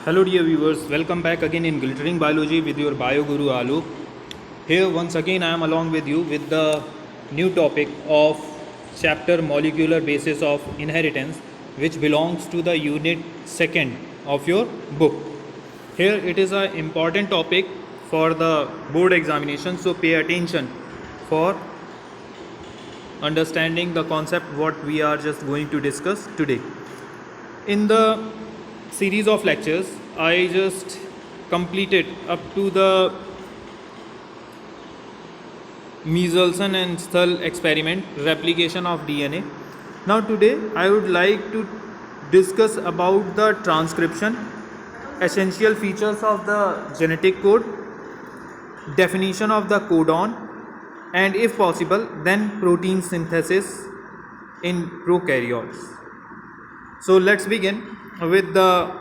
Hello dear viewers, welcome back again in Glittering Biology with your Bio Guru Alok. Here once again I am along with you with the new topic of chapter Molecular Basis of Inheritance, which belongs to the unit 2nd of your book. Here it is an important topic for the board examination, so pay attention for understanding the concept what we are just going to discuss today. In the series of lectures, I just completed up to the Michelson and Stull experiment, replication of DNA. Now today I would like to discuss about the transcription, essential features of the genetic code, definition of the codon, and if possible then protein synthesis in prokaryotes. So let's begin with the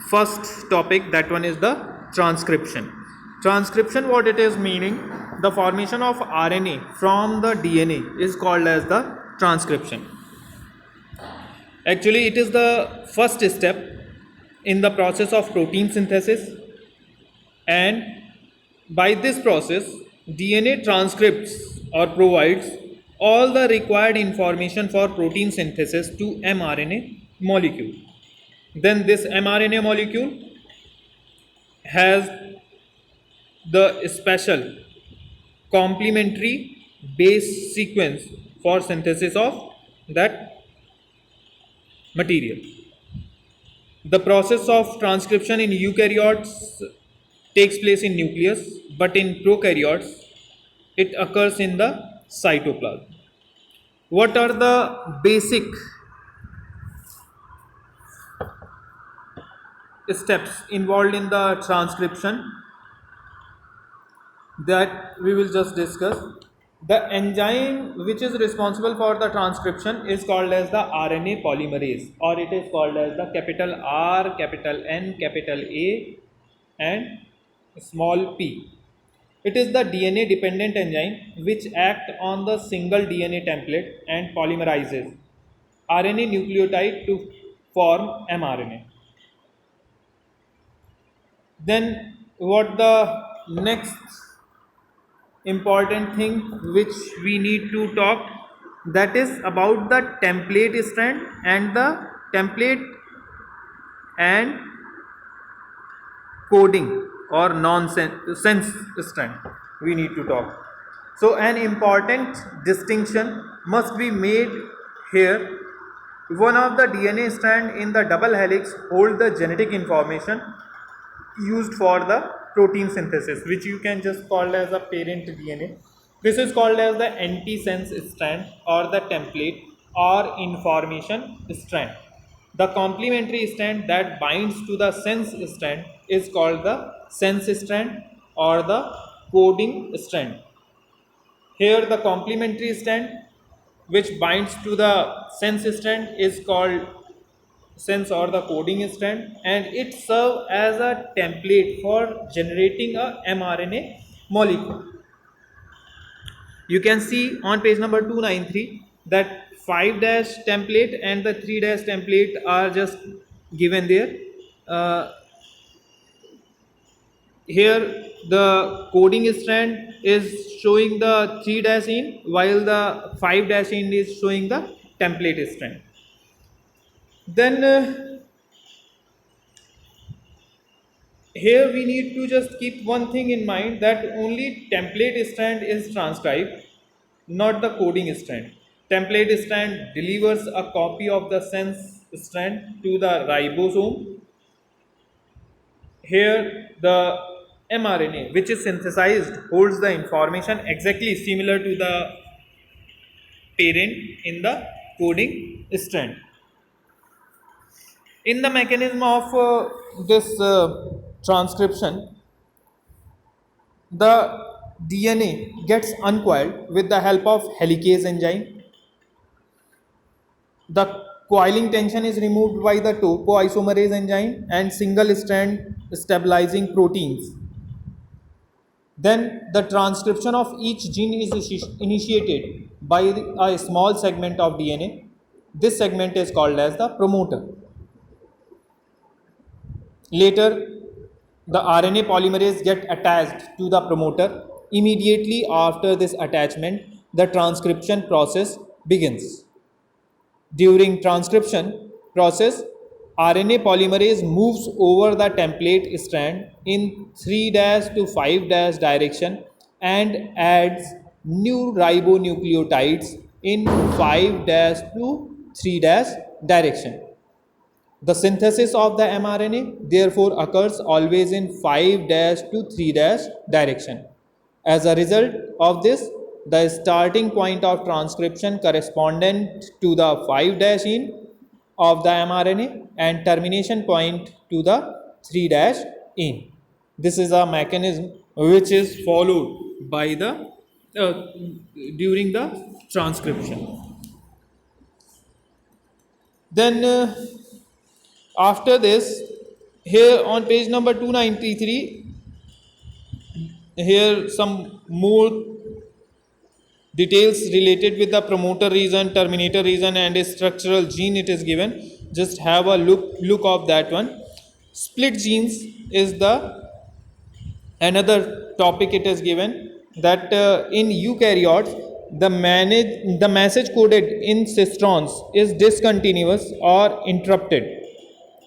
first topic, that one is the transcription. Transcription, what it is meaning, the formation of RNA from the DNA is called as the transcription. Actually it is the first step in the process of protein synthesis, and by this process DNA transcripts or provides all the required information for protein synthesis to mRNA molecule. Then this mRNA molecule has the special complementary base sequence for synthesis of that material. The process of transcription in eukaryotes takes place in nucleus, but in prokaryotes it occurs in the cytoplasm. What are the basic steps involved in the transcription that we will just discuss? The enzyme which is responsible for the transcription is called as the RNA polymerase, or it is called as the capital R, capital N, capital A and small p. It is the DNA dependent enzyme which act on the single DNA template and polymerizes RNA nucleotide to form mRNA. Then what the next important thing which we need to talk, that is about the template strand and the template and coding or nonsense strand we need to talk. So an important distinction must be made here. One of the DNA strand in the double helix hold the genetic information used for the protein synthesis, which you can just call as a parent DNA. This is called as the antisense strand or the template or information strand. The complementary strand that binds to the sense strand is called the sense strand or the coding strand. Here the complementary strand which binds to the sense strand is called sense or the coding strand, and it serves as a template for generating a mRNA molecule. You can see on page number 293 that 5 dash template and the 3 dash template are just given there. Here the coding strand is showing the 3 dash in, while the 5 dash in is showing the template strand. Then here we need to just keep one thing in mind, that only template strand is transcribed, not the coding strand. Template strand delivers a copy of the sense strand to the ribosome. Here the mRNA which is synthesized holds the information exactly similar to the parent in the coding strand. In the mechanism of this transcription, the DNA gets uncoiled with the help of helicase enzyme. The coiling tension is removed by the topoisomerase enzyme and single strand stabilizing proteins. Then the transcription of each gene is initiated by a small segment of DNA. This segment is called as the promoter. Later, the RNA polymerase get attached to the promoter. Immediately after this attachment, the transcription process begins. During transcription process, RNA polymerase moves over the template strand in 3' to 5' direction and adds new ribonucleotides in 5' to 3' direction. The synthesis of the mRNA therefore occurs always in 5' to 3' direction. As a result of this, the starting point of transcription correspondent to the 5' in of the mRNA and termination point to the 3' in. This is a mechanism which is followed by the during the transcription. Then after this, here on page number 293, here some more details related with the promoter region, terminator region and a structural gene it is given. Just have a look of that one. Split genes is the another topic it is given, that in eukaryotes the message coded in cistrons is discontinuous or interrupted.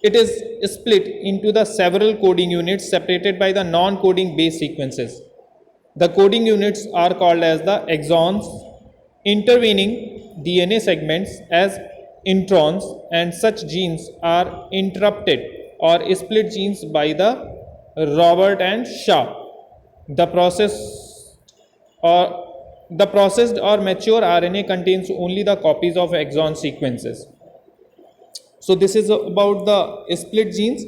It is split into the several coding units separated by the non-coding base sequences. The coding units are called as the exons, intervening DNA segments as introns, and such genes are interrupted or split genes by the Robert and Shaw. The processed or mature RNA contains only the copies of exon sequences. So this is about the split genes,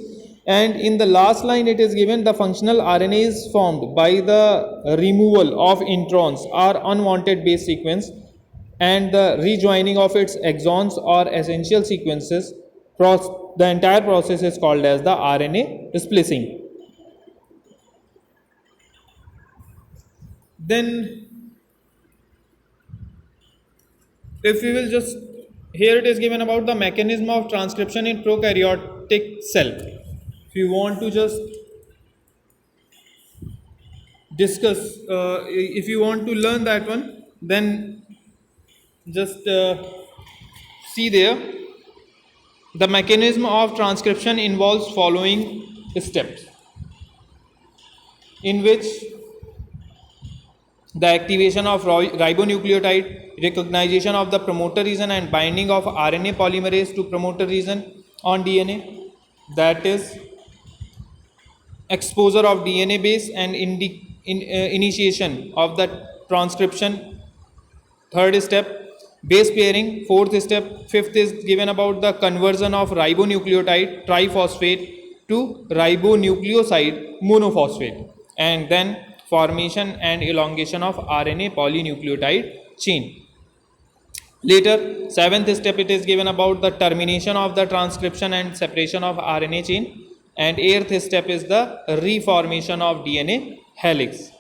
and in the last line it is given the functional RNA is formed by the removal of introns or unwanted base sequence and the rejoining of its exons or essential sequences. The entire process is called as the RNA splicing. Then if we will just, here it is given about the mechanism of transcription in prokaryotic cell. If you want to just discuss, if you want to learn that one, then just see there. The mechanism of transcription involves following steps, in which the activation of ribonucleotide, recognition of the promoter region and binding of RNA polymerase to promoter region on DNA, that is exposure of DNA base and initiation of the transcription. Third step, base pairing. Fourth step, fifth is given about the conversion of ribonucleotide triphosphate to ribonucleoside monophosphate, and then formation and elongation of RNA polynucleotide chain. Later, seventh step it is given about the termination of the transcription and separation of RNA chain, and eighth step is the reformation of DNA helix.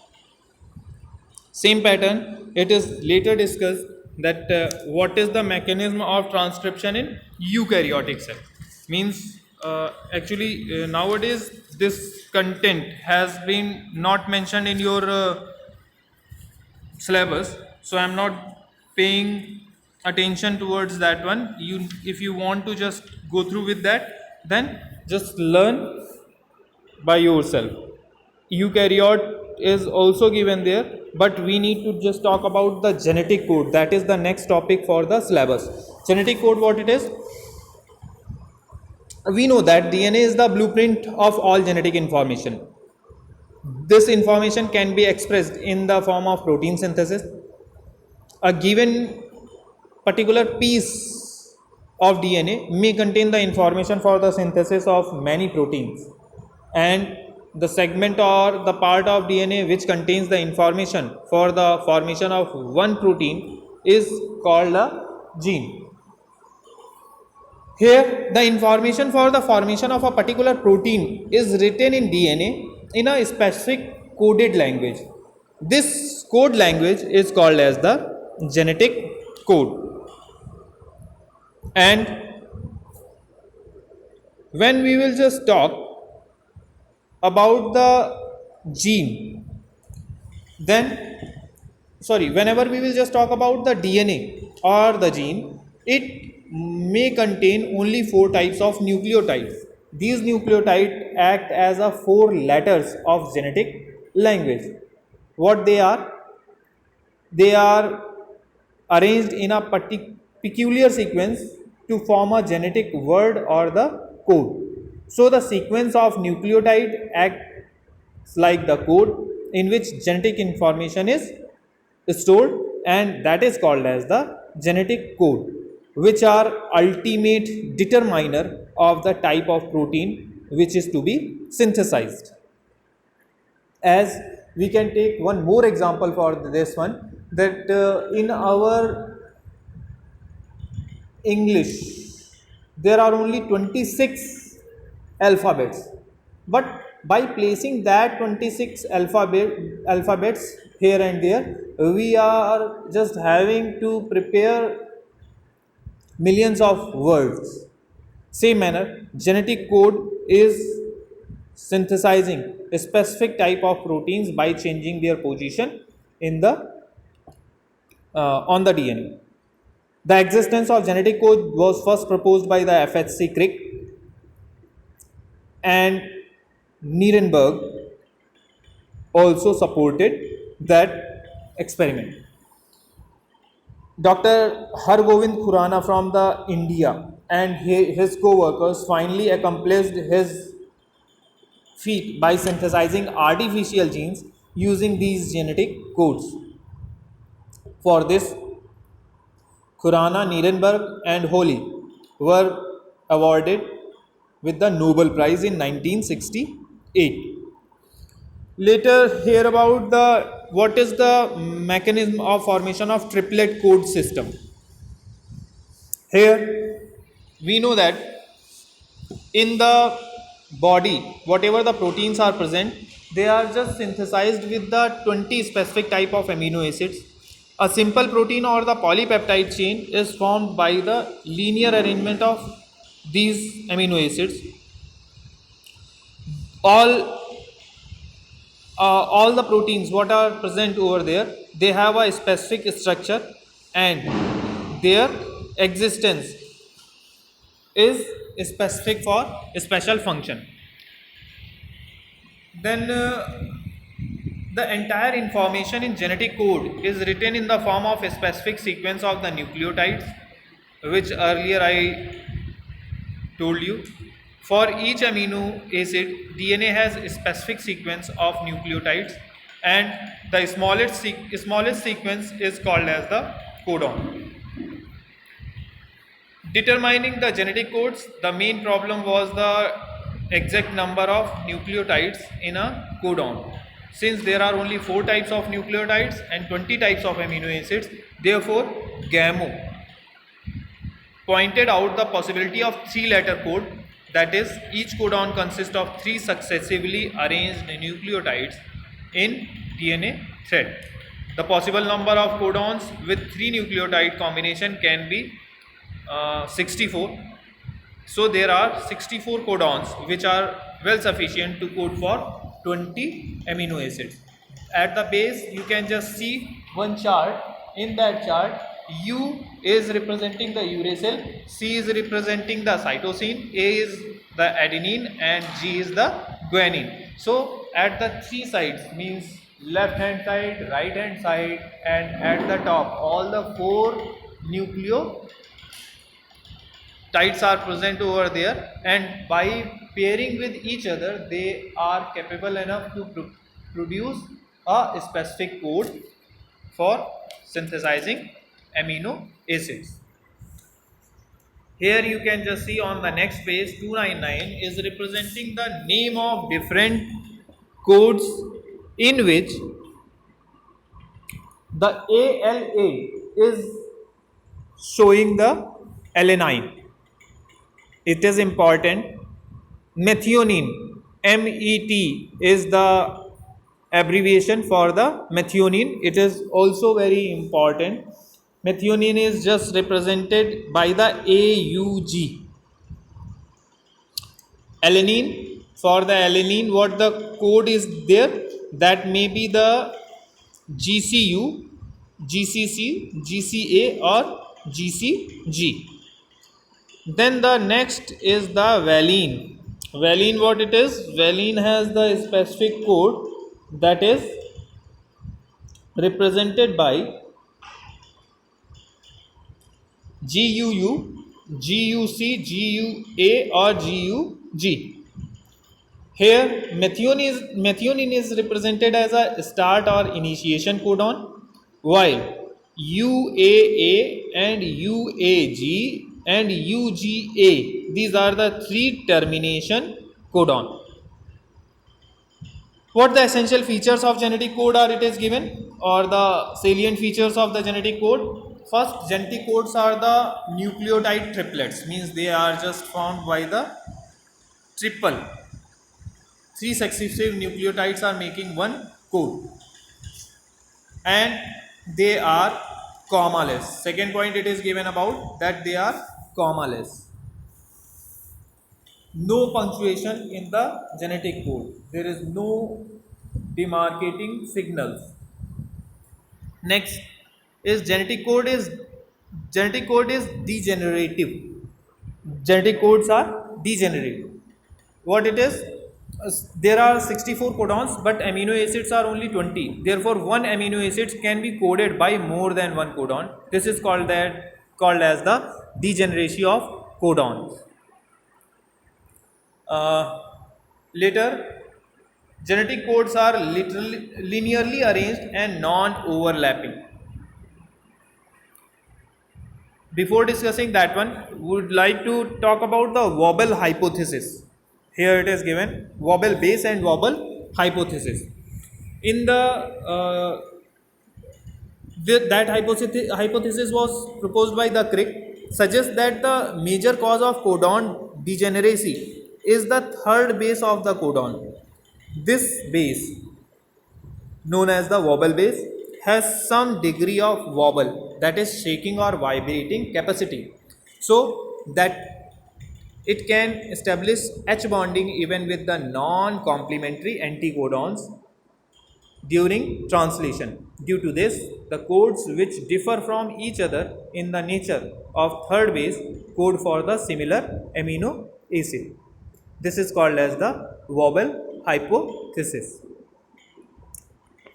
Same pattern, it is later discussed that what is the mechanism of transcription in eukaryotic cell. Means actually nowadays this content has been not mentioned in your syllabus, so I am not paying attention towards that one. If you want to just go through with that, then just learn by yourself. Eukaryote is also given there, but we need to just talk about the genetic code. That is the next topic for the syllabus. Genetic code, what it is? We know that DNA is the blueprint of all genetic information. This information can be expressed in the form of protein synthesis. A given particular piece of DNA may contain the information for the synthesis of many proteins, and the segment or the part of DNA which contains the information for the formation of one protein is called a gene. Here, the information for the formation of a particular protein is written in DNA in a specific coded language. This code language is called as the genetic code. And when we will just talk about the gene, then whenever we will just talk about the DNA or the gene, it may contain only four types of nucleotides. These nucleotides act as a four letters of genetic language. What they are? They are arranged in a peculiar sequence to form a genetic word or the code. So the sequence of nucleotide acts like the code in which genetic information is stored, and that is called as the genetic code, which are ultimate determiner of the type of protein which is to be synthesized. As we can take one more example for this one, that in our English there are only 26 alphabets, but by placing that 26 alphabets here and there, we are just having to prepare millions of words. Same manner, genetic code is synthesizing a specific type of proteins by changing their position in the on the DNA. The existence of genetic code was first proposed by the FHC Crick and Nirenberg also supported that experiment. Dr. Hargovind Khurana from the India and his co-workers finally accomplished his feat by synthesizing artificial genes using these genetic codes. For this, Khurana, Nirenberg and Holy were awarded with the Nobel Prize in 1968. Later, hear about the what is the mechanism of formation of triplet code system. Here, we know that in the body, whatever the proteins are present, they are just synthesized with the 20 specific type of amino acids. A simple protein or the polypeptide chain is formed by the linear arrangement of these amino acids. All the proteins what are present over there, they have a specific structure and their existence is specific for a special function. Then the entire information in genetic code is written in the form of a specific sequence of the nucleotides, which earlier I told you. For each amino acid, DNA has a specific sequence of nucleotides, and the smallest sequence is called as the codon. Determining the genetic codes, the main problem was the exact number of nucleotides in a codon. Since there are only 4 types of nucleotides and 20 types of amino acids, therefore Gamow pointed out the possibility of 3-letter code, that is, each codon consists of 3 successively arranged nucleotides in DNA thread. The possible number of codons with 3 nucleotide combination can be 64. So there are 64 codons which are well sufficient to code for 20 amino acids. At the base you can just see one chart. In that chart, U is representing the uracil, C is representing the cytosine, A is the adenine and G is the guanine. So at the 3 sides, means left hand side, right hand side, and at the top all the 4 nucleotides are present over there, and by pairing with each other they are capable enough to produce a specific code for synthesizing amino acids. Here you can just see on the next page, 299 is representing the name of different codes in which the ALA is showing the alanine. It is important. Methionine, MET is the abbreviation for the methionine. It is also very important. Methionine is just represented by the AUG. Alanine, For the alanine, what the code is there? That may be the GCU, GCC, GCA or GCG. Then the next is the valine. Valine, what it is? Valine has the specific code that is represented by GUU, GUC, GUA or GUG. Here methionine is represented as a start or initiation codon, while UAA and UAG and UGA, these are the three termination codon. What the essential features of genetic code are, it is given, or the salient features of the genetic code. First, genetic codes are the nucleotide triplets, means they are just formed by the triple. Three successive nucleotides are making one code, and they are commaless. Second point it is given about that they are commaless. No punctuation in the genetic code. There is no demarcating signals. Next is genetic code is degenerative. Genetic codes are degenerative. What it is? There are 64 codons, but amino acids are only 20. Therefore, one amino acid can be coded by more than one codon. This is called as the degeneracy of codons. Later, genetic codes are linearly arranged and non-overlapping. Before discussing that one, would like to talk about the wobble hypothesis. Here it is given, wobble base and wobble hypothesis. In that hypothesis was proposed by the Crick, suggests that the major cause of codon degeneracy is the third base of the codon. This base, known as the wobble base, has some degree of wobble, that is shaking or vibrating capacity, so that it can establish H bonding even with the non-complementary anticodons during translation. Due to this, the codes which differ from each other in the nature of third base code for the similar amino acid. This is called as the wobble hypothesis.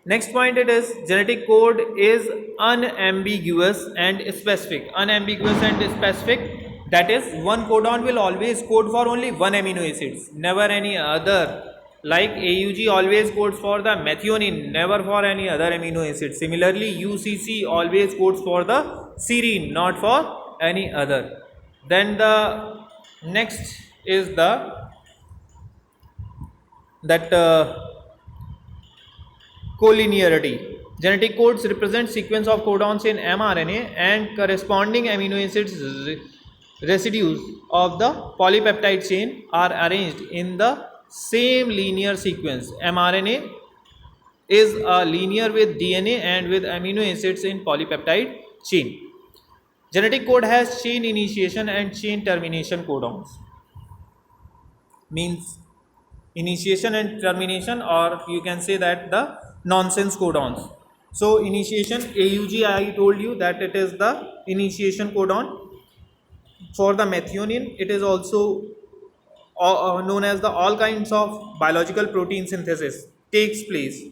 Next point, it is genetic code is unambiguous and specific. Unambiguous and specific, that is, one codon will always code for only one amino acids, never any other. Like AUG always codes for the methionine, never for any other amino acid. Similarly, UCC always codes for the serine, not for any other. Then the next is collinearity. Genetic codes represent sequence of codons in mRNA, and corresponding amino acids residues of the polypeptide chain are arranged in the same linear sequence. mRNA is a linear with DNA and with amino acids in polypeptide chain. Genetic code has chain initiation and chain termination codons. Means initiation and termination, or you can say that the nonsense codons. So initiation, AUG, I told you that it is the initiation codon. For the methionine, it is also known as the all kinds of biological protein synthesis takes place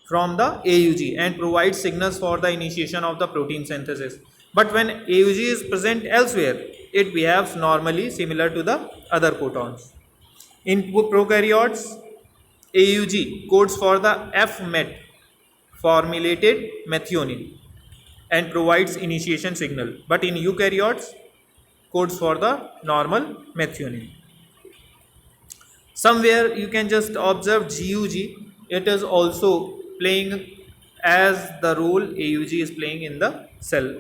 from the AUG and provides signals for the initiation of the protein synthesis. But when AUG is present elsewhere, it behaves normally similar to the other codons. In prokaryotes, AUG codes for the F-met formulated methionine and provides initiation signal, but in eukaryotes codes for the normal methionine. Somewhere you can just observe GUG, it is also playing as the role AUG is playing in the cell.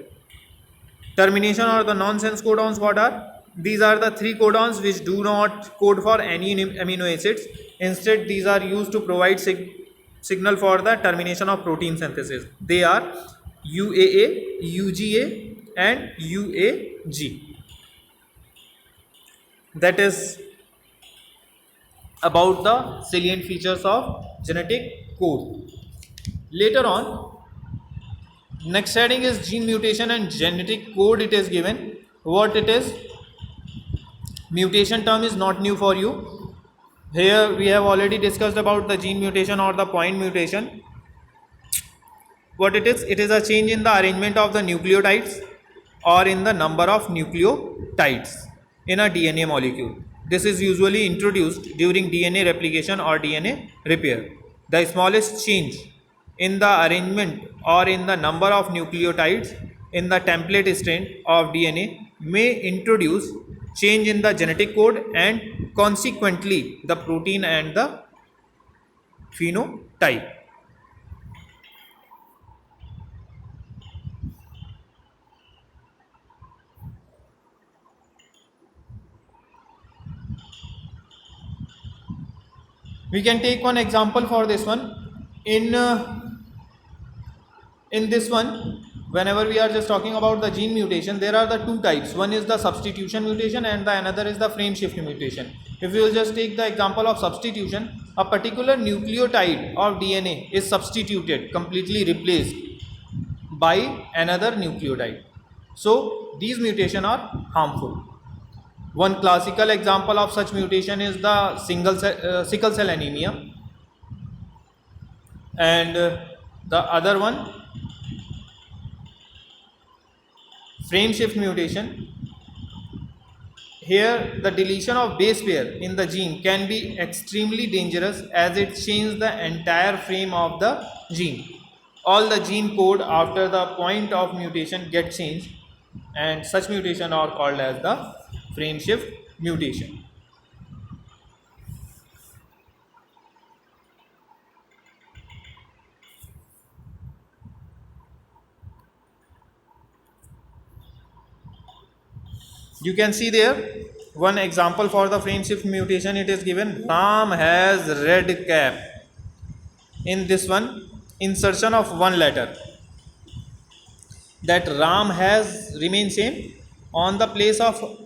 Termination or the nonsense codons, what are? These are the three codons which do not code for any amino acids. Instead, these are used to provide signal for the termination of protein synthesis. They are UAA, UGA and UAG. That is about the salient features of genetic code. Later on, next heading is gene mutation and genetic code. It is given what it is. Mutation term is not new for you. Here we have already discussed about the gene mutation or the point mutation. What it is a change in the arrangement of the nucleotides or in the number of nucleotides in a DNA molecule. This is usually introduced during DNA replication or DNA repair. The smallest change in the arrangement or in the number of nucleotides in the template strand of DNA may introduce change in the genetic code and consequently the protein and the phenotype. We can take one example for this one. In this one, whenever we are just talking about the gene mutation, there are the two types. One is the substitution mutation and the another is the frame shift mutation. If we will just take the example of substitution, a particular nucleotide of DNA is substituted, completely replaced by another nucleotide. So these mutations are harmful. One classical example of such mutation is the sickle cell anemia, and the other one, frame shift mutation. Here the deletion of base pair in the gene can be extremely dangerous as it changes the entire frame of the gene. All the gene code after the point of mutation get changed, and such mutation are called as the frame shift mutation. You can see there one example for the frame shift mutation. It is given Ram has red cap. In this one, insertion of one letter, that Ram has remain same. On the place of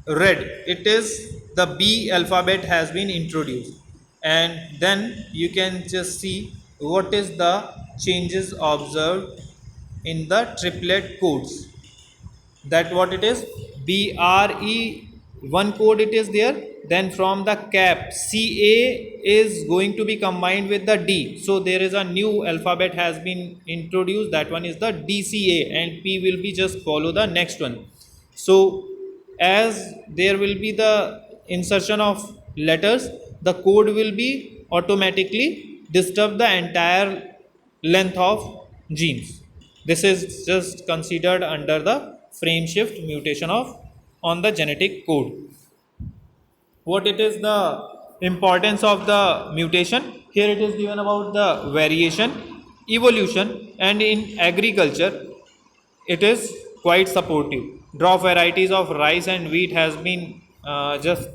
red, it is the B alphabet has been introduced, and then you can just see what is the changes observed in the triplet codes. That what it is, BRE one code it is there, then from the cap CA is going to be combined with the D, so there is a new alphabet has been introduced, that one is the DCA, and P will be just follow the next one. So as there will be the insertion of letters, the code will be automatically disturb the entire length of genes. This is just considered under the frame shift mutation of on the genetic code. What it is the importance of the mutation? Here it is given about the variation, evolution, and in agriculture it is quite supportive. Drop varieties of rice and wheat has been just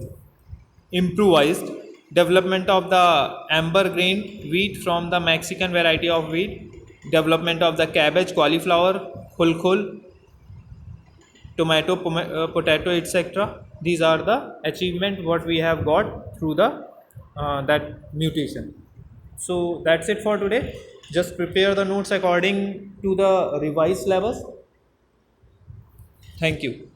improvised. Development of the amber grain wheat from the Mexican variety of wheat. Development of the cabbage, cauliflower, khul, tomato, potato, etc. These are the achievement what we have got through the that mutation. So that's it for today. Just prepare the notes according to the revised syllabus. Thank you.